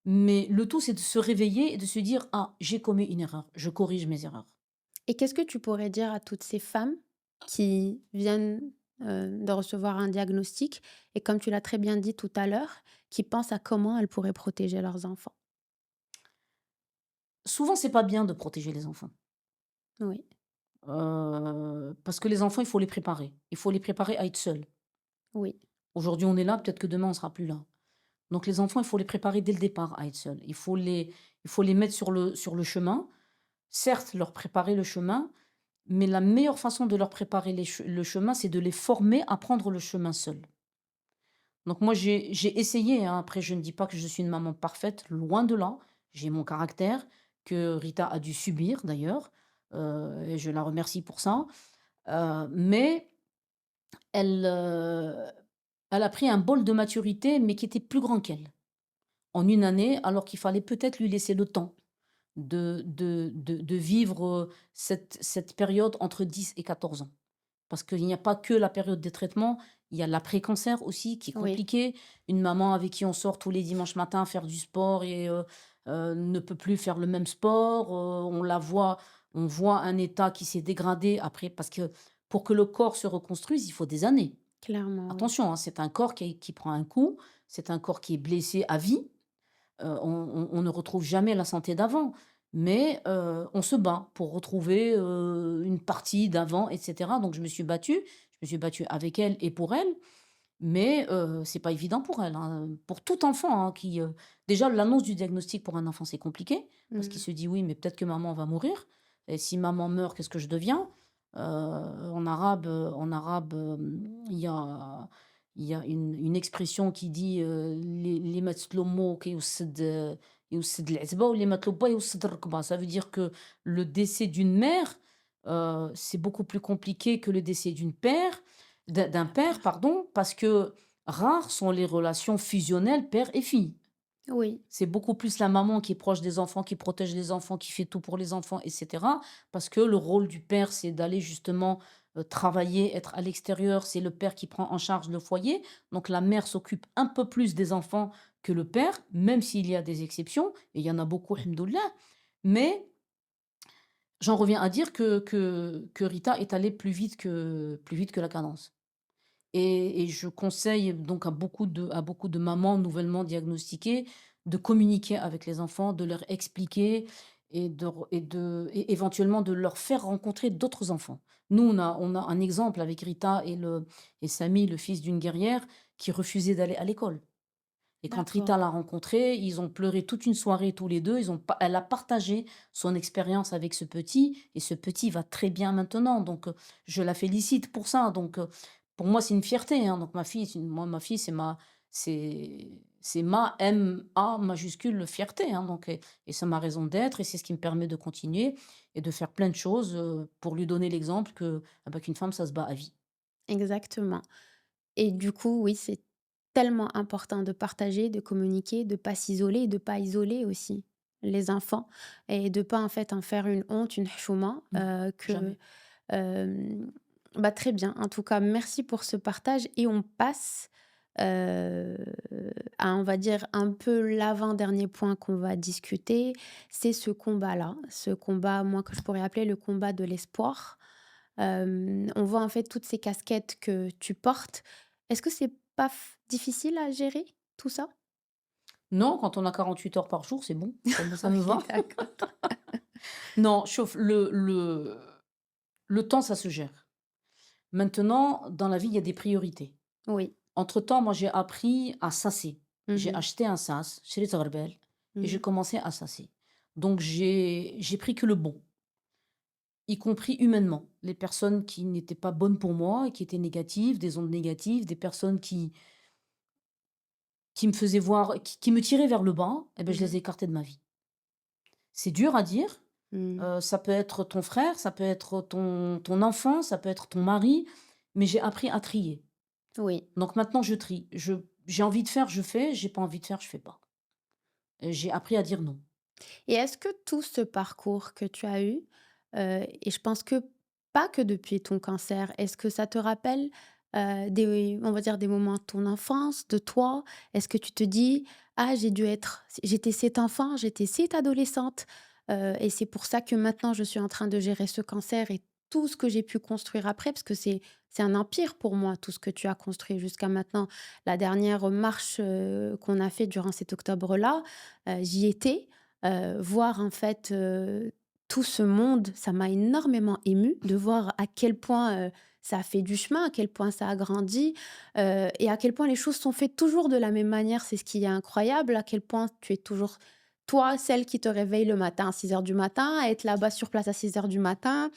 mais le tout, c'est de se réveiller et de se dire: «Ah, j'ai commis une erreur, je corrige mes erreurs». Et qu'est-ce que tu pourrais dire à toutes ces femmes qui viennent, de recevoir un diagnostic et comme tu l'as très bien dit tout à l'heure, qui pensent à comment elles pourraient protéger leurs enfants? Souvent, c'est pas bien de protéger les enfants, Oui, parce que les enfants, il faut les préparer. Il faut les préparer à être seuls. oui, Aujourd'hui, on est là, peut-être que demain, on sera plus là. Donc les enfants, il faut les préparer dès le départ à être seuls. Il faut les mettre sur le chemin. Certes, leur préparer le chemin, mais la meilleure façon de leur préparer le chemin, c'est de les former à prendre le chemin seuls. Donc moi, j'ai essayé, hein, après je ne dis pas que je suis une maman parfaite, loin de là. J'ai mon caractère, que Rita a dû subir d'ailleurs, et je la remercie pour ça. Mais elle, elle a pris un bol de maturité, mais qui était plus grand qu'elle. En une année, alors qu'il fallait peut-être lui laisser le temps de vivre, cette période entre 10 et 14 ans. Parce qu'il n'y a pas que la période des traitements, il y a l'après-cancer aussi qui est oui, compliqué. Une maman avec qui on sort tous les dimanches matins faire du sport et ne peut plus faire le même sport, on voit un état qui s'est dégradé après parce que pour que le corps se reconstruise, il faut des années. clairement, oui. Attention, hein, c'est un corps qui prend un coup, c'est un corps qui est blessé à vie. On ne retrouve jamais la santé d'avant, mais on se bat pour retrouver, une partie d'avant et cetera. Donc je me suis battue avec elle et pour elle, mais c'est pas évident pour elle, hein, pour tout enfant, hein, déjà l'annonce du diagnostic pour un enfant, c'est compliqué parce qu'il Mmh. se dit: «Oui, mais peut-être que maman va mourir et si maman meurt, qu'est-ce que je deviens?» en arabe, il y a une expression qui dit, اللي ماتت لأمه يوسد العتبة واللي مات لبا يوسد الركبة. Ça veut dire que le décès d'une mère, c'est beaucoup plus compliqué que le décès d'un Un père, père. pardon, parce que rares sont les relations fusionnelles père et fille. Oui, C'est beaucoup plus la maman qui est proche des enfants, qui protège les enfants, qui fait tout pour les enfants, et cetera. Parce que le rôle du père, c'est d'aller justement, travailler, être à l'extérieur. C'est le père qui prend en charge le foyer. Donc la mère s'occupe un peu plus des enfants que le père, même s'il y a des exceptions, et il y en a beaucoup, alhamdoulilah. Mais j'en reviens à dire que Rita est allée plus vite que la cadence. Et je conseille donc à beaucoup de mamans nouvellement diagnostiquées de communiquer avec les enfants, de leur expliquer et éventuellement de leur faire rencontrer d'autres enfants. Nous, on a un exemple avec Rita et Samy, le fils d'une guerrière, qui refusait d'aller à l'école. Et quand d'accord. Rita l'a rencontré, ils ont pleuré toute une soirée tous les 2. Elle a partagé son expérience avec ce petit et ce petit va très bien maintenant. Donc, je la félicite pour ça. Donc, pour moi, c'est une fierté, hein. Donc ma fille, c'est ma M-A majuscule fierté, hein. Donc et c'est ma raison d'être et c'est ce qui me permet de continuer et de faire plein de choses, pour lui donner l'exemple qu'une femme, ça se bat à vie. Exactement. Et du coup, oui, c'est tellement important de partager, de communiquer, de pas s'isoler et de pas isoler aussi les enfants et de pas, en fait, en faire une honte, une chouma, Non, jamais. Hem, Bah, très bien. En tout cas, merci pour ce partage et on passe, heu, à on va dire un peu l'avant-dernier point qu'on va discuter. C'est ce combat-là, ce combat, moi, que je pourrais appeler le combat de l'espoir. On voit en fait toutes ces casquettes que tu portes. Est-ce que c'est pas difficile à gérer tout ça? Non, quand on a 48 heures par jour, c'est bon, ça me OK, va. d'accord. Non, chauffe, le temps, ça se gère. Maintenant, dans la vie, il y a des priorités. Oui. Entre-temps, moi, j'ai appris à sasser. J'ai Mmh. acheté un sas chez les Gharbel et j'ai Mmh. commencé à sasser. Donc j'ai pris que le bon, y compris humainement. Les personnes qui n'étaient pas bonnes pour moi et qui étaient négatives, des ondes négatives, des personnes qui me faisaient voir, qui me tiraient vers le bas, eh ben, je les Mmh. ai écartées de ma vie. C'est dur à dire. Mmh. Ça peut être ton frère, ça peut être ton enfant, ça peut être ton mari, mais j'ai appris à trier. Oui. Donc maintenant, je trie. J'ai envie de faire, je fais. J'ai pas envie de faire, je fais pas. J'ai appris à dire non. Et est-ce que tout ce parcours que tu as eu, et je pense que pas que depuis ton cancer, est-ce que ça te rappelle, des on va dire des moments de ton enfance, de toi? Est-ce que tu te dis: «Ah j'étais cet enfant, j'étais cette adolescente, et c'est pour ça que maintenant je suis en train de gérer ce cancer et tout ce que j'ai pu construire après», parce que c'est un empire pour moi tout ce que tu as construit jusqu'à maintenant. La dernière marche, qu'on a fait durant cet octobre-là, j'y étais. Voir en fait, tout ce monde, ça m'a énormément émue de voir à quel point, ça a fait du chemin, à quel point ça a grandi, et à quel point les choses sont faites toujours de la même manière. C'est ce qui est incroyable, à quel point tu es toujours toi, celle qui te réveille le matin à 6 heures du matin, à être là-bas sur place à 6 heures du matin.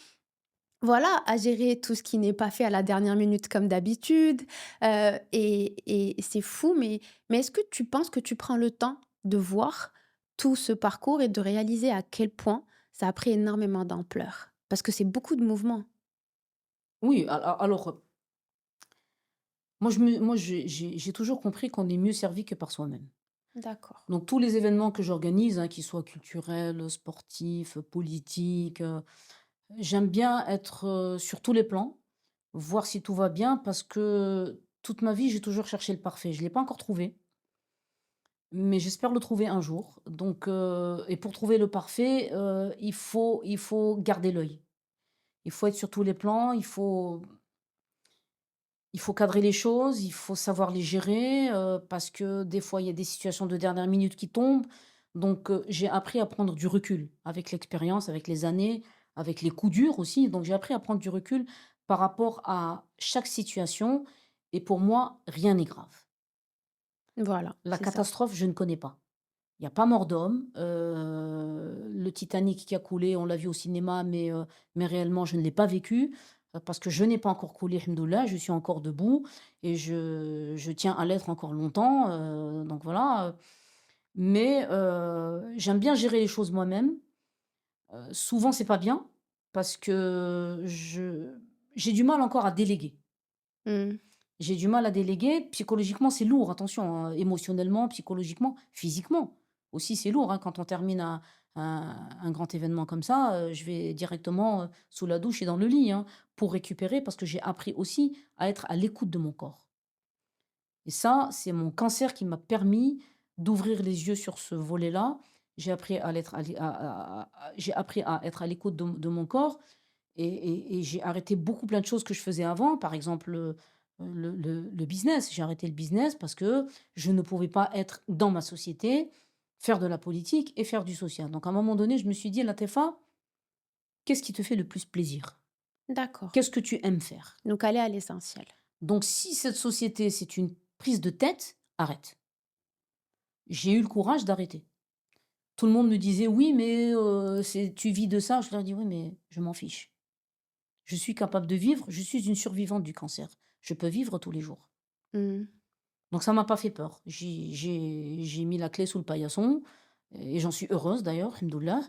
Voilà, à gérer tout ce qui n'est pas fait à la dernière minute comme d'habitude, et c'est fou, mais est-ce que tu penses que tu prends le temps de voir tout ce parcours et de réaliser à quel point ça a pris énormément d'ampleur? Parce que c'est beaucoup de mouvements. Oui, alors, moi, j'ai toujours compris qu'on est mieux servi que par soi-même. D'accord. Donc tous les événements que j'organise, hein, qu'ils soient culturels, sportifs, politiques, j'aime bien être, sur tous les plans, voir si tout va bien parce que toute ma vie, j'ai toujours cherché le parfait. Je ne l'ai pas encore trouvé, mais j'espère le trouver un jour. Donc et pour trouver le parfait, il faut garder l'œil. Il faut être sur tous les plans, il faut cadrer les choses, il faut savoir les gérer, parce que des fois, il y a des situations de dernière minute qui tombent. Donc j'ai appris à prendre du recul avec l'expérience, avec les années, avec les coups durs aussi. Donc j'ai appris à prendre du recul par rapport à chaque situation et pour moi, rien n'est grave. Voilà, La c'est ça. catastrophe, je ne connais pas. Il y a pas mort d'homme, le Titanic qui a coulé, on l'a vu au cinéma, mais réellement je ne l'ai pas vécu, parce que je n'ai pas encore coulé, Alhamdoulilah, je suis encore debout et je tiens à l'être encore longtemps, donc voilà, mais j'aime bien gérer les choses moi-même. Souvent c'est pas bien parce que j'ai du mal encore à déléguer. Mmh. J'ai du mal à déléguer. Psychologiquement, c'est lourd, attention, hein, émotionnellement, psychologiquement, physiquement aussi, c'est lourd, hein. Quand on termine un grand événement comme ça, je vais directement, sous la douche et dans le lit, hein, pour récupérer parce que j'ai appris aussi à être à l'écoute de mon corps. Et ça, c'est mon cancer qui m'a permis d'ouvrir les yeux sur ce volet-là. J'ai appris à l'être j'ai appris à être à l'écoute de mon corps et j'ai arrêté beaucoup plein de choses que je faisais avant. Par exemple, le business. J'ai arrêté le business parce que je ne pouvais pas être dans ma société, faire de la politique et faire du social. Donc à un moment donné, je me suis dit: «Latefa, qu'est-ce qui te fait le plus plaisir? D'accord. Qu'est-ce que tu aimes faire? Donc aller à l'essentiel. Donc si cette société, c'est une prise de tête, arrête». J'ai eu le courage d'arrêter. Tout le monde me disait: «Oui, mais c'est tu vis de ça». Je leur dis: «Oui, mais je m'en fiche. Je suis capable de vivre, je suis une survivante du cancer. Je peux vivre tous les jours». Mmh. Donc ça m'a pas fait peur. J'ai mis la clé sous le paillasson et j'en suis heureuse d'ailleurs, Alhamdoulilah,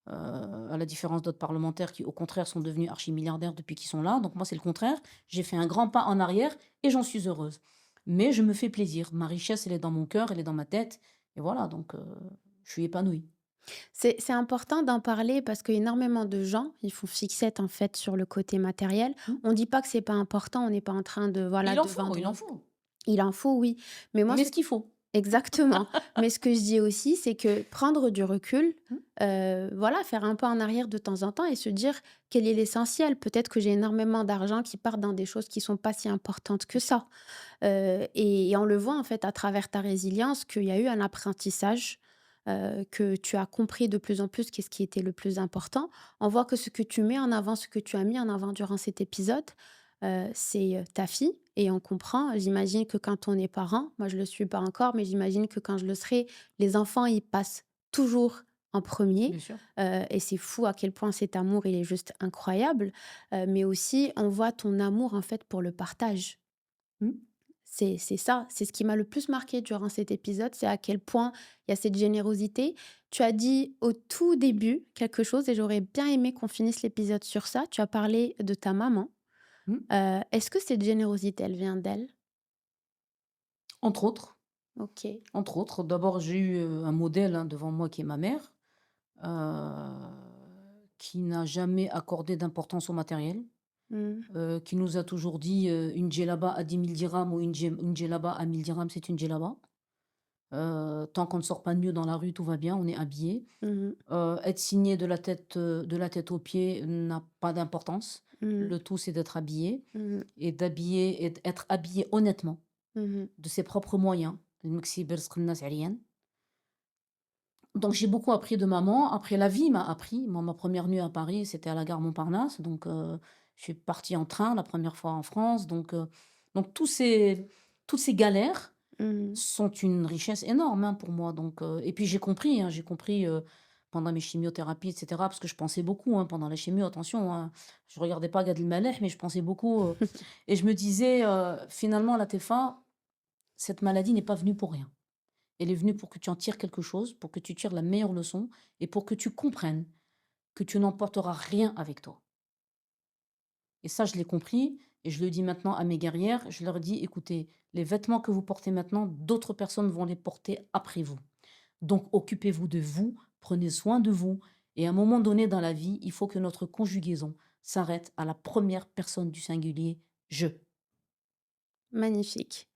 à la différence d'autres parlementaires qui, au contraire, sont devenus archi-milliardaires depuis qu'ils sont là. Donc moi, c'est le contraire. J'ai fait un grand pas en arrière et j'en suis heureuse. Mais je me fais plaisir. Ma richesse, elle est dans mon cœur, elle est dans ma tête et voilà, donc je suis épanouie. C'est important d'en parler parce qu'énormément de gens, ils font fixette, en fait, sur le côté matériel. Mmh. On dit pas que c'est pas important, on n'est pas en train de, voilà, Il en de faut, il en vendre. faut. Il en faut, oui, mais moi, Mais ce ce qu'il faut. exactement. Mais ce que je dis aussi, c'est que prendre du recul, Mmh. voilà, faire un pas en arrière de temps en temps et se dire: «Quel est l'essentiel?» Peut-être que j'ai énormément d'argent qui part dans des choses qui sont pas si importantes que ça. Et on le voit, en fait, à travers ta résilience qu'il y a eu un apprentissage, que tu as compris de plus en plus qu'est-ce qui était le plus important. On voit que ce que tu mets en avant, ce que tu as mis en avant durant cet épisode, c'est, ta fille et on comprend. J'imagine que quand on est parent, moi je le suis pas encore, mais j'imagine que quand je le serai, les enfants, ils passent toujours en premier. Bien sûr. Et c'est fou à quel point cet amour, il est juste incroyable, mais aussi on voit ton amour, en fait, pour le partage. Mmh. C'est ça, c'est ce qui m'a le plus marqué durant cet épisode, c'est à quel point il y a cette générosité. Tu as dit au tout début quelque chose et j'aurais bien aimé qu'on finisse l'épisode sur ça. Tu as parlé de ta maman. Mmh. Est-ce que cette générosité, elle vient d'elle? Entre autres, OK. entre autres. D'abord, j'ai eu, un modèle, hein, devant moi qui est ma mère, qui n'a jamais accordé d'importance au matériel, Mmh. qui nous a toujours dit, «Une djellaba à 10 000 dirhams ou une djellaba à 1 000 dirhams, c'est une djellaba. Tant qu'on ne sort pas nu dans la rue, tout va bien, on est habillé. Mmh mh. Être signé de la tête aux pieds n'a pas d'importance. Mmh. Le tout, c'est d'être habillé Mmh. et d'être habillé honnêtement, Mmh. de ses propres moyens. Donc j'ai beaucoup appris de maman. Après, la vie m'a appris. Moi, ma première nuit à Paris, c'était à la gare Montparnasse. Donc, je suis partie en train la première fois en France. Donc toutes ces galères Mmh. sont une richesse énorme, hein, pour moi. Donc, et puis j'ai compris, hein, pendant mes chimiothérapies, et cetera, parce que je pensais beaucoup, hein, pendant la chimio, attention, hein. Je regardais pas Gad Elmaleh, mais je pensais beaucoup, et je me disais, «Finalement, Latefa, cette maladie n'est pas venue pour rien. Elle est venue pour que tu en tires quelque chose, pour que tu tires la meilleure leçon et pour que tu comprennes que tu n'emporteras rien avec toi». Et ça, je l'ai compris et je le dis maintenant à mes guerrières. Je leur dis: «Écoutez, les vêtements que vous portez maintenant, d'autres personnes vont les porter après vous. Donc occupez-vous de vous, prenez soin de vous et à un moment donné dans la vie, il faut que notre conjugaison s'arrête à la première personne du singulier, je». Magnifique.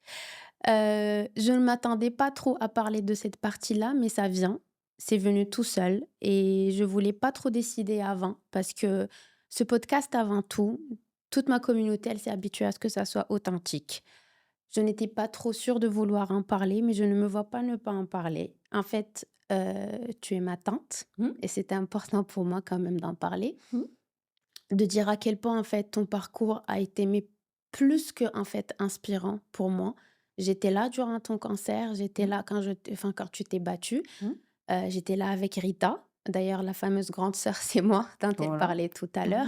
Je ne m'attendais pas trop à parler de cette partie-là, mais ça vient. C'est venu tout seul et je voulais pas trop décider avant parce que ce podcast avant tout, toute ma communauté, elle s'est habituée à ce que ça soit authentique. Je n'étais pas trop sûre de vouloir en parler, mais je ne me vois pas ne pas en parler. En fait, tu es ma tante Mmh, et c'était important pour moi quand même d'en parler, mmh, de dire à quel point en fait ton parcours a été mais plus que en fait inspirant pour moi. J'étais là durant ton cancer, j'étais mmh, là quand quand tu t'es battue, mmh. j'étais là avec Rita. D'ailleurs, la fameuse grande sœur, c'est moi dont elle Voilà. parlait tout à Mmh. l'heure.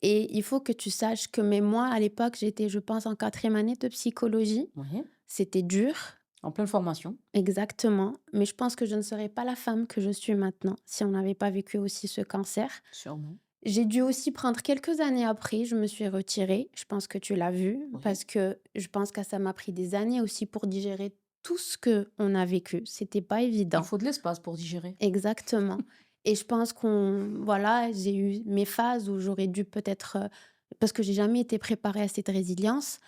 Et il faut que tu saches que mais moi, à l'époque, j'étais, je pense, en quatrième année de psychologie. Oui, C'était dur, en pleine formation, exactement, mais je pense que je ne serais pas la femme que je suis maintenant si on n'avait pas vécu aussi ce cancer. sûrement. J'ai dû aussi prendre quelques années après, je me suis retirée, je pense que tu l'as vu, Oui. parce que je pense que ça m'a pris des années aussi pour digérer tout ce qu'on a vécu. C'était pas Il évident. faut de l'espace pour digérer. Exactement. Et je pense voilà, j'ai eu mes phases où j'aurais dû peut-être, parce que j'ai jamais été préparée à cette résilience,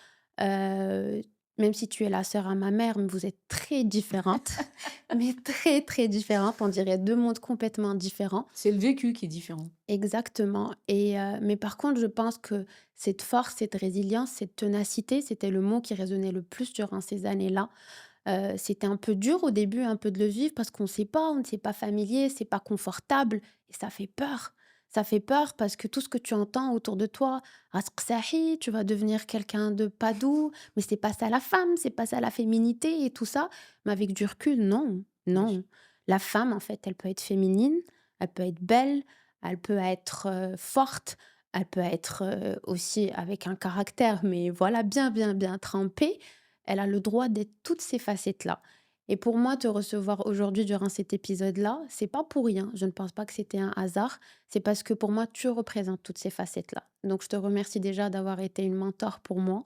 heu, même si tu es la sœur à ma mère, mais vous êtes très différentes, mais très, très différentes. On dirait 2 mondes complètement différents. C'est le vécu qui est différent. Exactement mais par contre, je pense que cette force, cette résilience, cette ténacité, c'était le mot qui résonnait le plus durant ces années-là. C'était un peu dur au début, un peu de le vivre parce qu'on ne sait pas, on ne s'est pas familier, c'est pas confortable et ça fait peur. Ça fait peur parce que tout ce que tu entends autour de toi: «Rasq sahi, tu vas devenir quelqu'un de pas doux, mais c'est pas ça la femme, c'est pas ça la féminité» et tout ça. Mais avec du recul, non, Bien sûr. non. La femme, en fait, elle peut être féminine, elle peut être belle, elle peut être, forte, elle peut être, aussi avec un caractère, mais voilà, bien, bien, bien trempé. Elle a le droit d'être toutes ces facettes-là. Et pour moi, te recevoir aujourd'hui durant cet épisode-là, c'est pas pour rien. Je ne pense pas que c'était un hasard. C'est parce que pour moi, tu représentes toutes ces facettes-là. Donc, je te remercie déjà d'avoir été une mentor pour moi,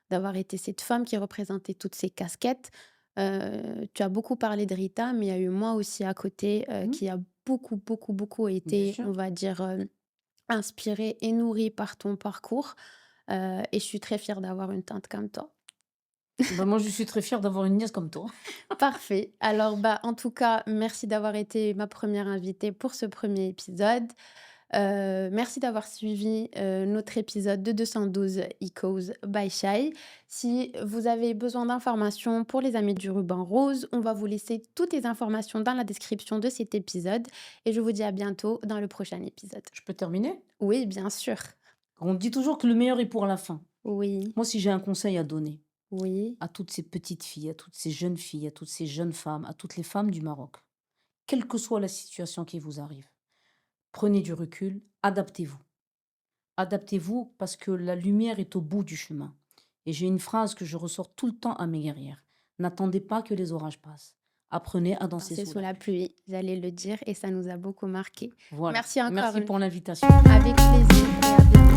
d'avoir été cette femme qui représentait toutes ces casquettes. Tu as beaucoup parlé de Rita, mais il y a eu moi aussi à côté Mmh. qui a beaucoup, beaucoup, beaucoup Bien été, sûr. on va dire, inspirée et nourrie par ton parcours, et je suis très fière d'avoir une tante comme toi. Bah, moi, je suis très fière d'avoir une nièce comme toi. Parfait. Alors, bah, en tout cas, merci d'avoir été ma première invitée pour ce premier épisode. Merci d'avoir suivi, notre épisode de 212 Echoes by Shy. Si vous avez besoin d'informations pour les amis du ruban rose, on va vous laisser toutes les informations dans la description de cet épisode et je vous dis à bientôt dans le prochain épisode. Je peux terminer? Oui, bien sûr. On dit toujours que le meilleur est pour la fin. Oui, Moi, si j'ai un conseil à donner oui, à toutes ces petites filles, à toutes ces jeunes filles, à toutes ces jeunes femmes, à toutes les femmes du Maroc, quelle que soit la situation qui vous arrive, prenez du recul, adaptez-vous. Adaptez-vous parce que la lumière est au bout du chemin. Et j'ai une phrase que je ressors tout le temps à mes guerrières. N'attendez pas que les orages passent. Apprenez à danser danser sous sous la la pluie. pluie, j'allais le dire et ça nous a beaucoup marqué. Voilà. Merci encore Merci une pour fois. l'invitation. Avec plaisir et à bientôt.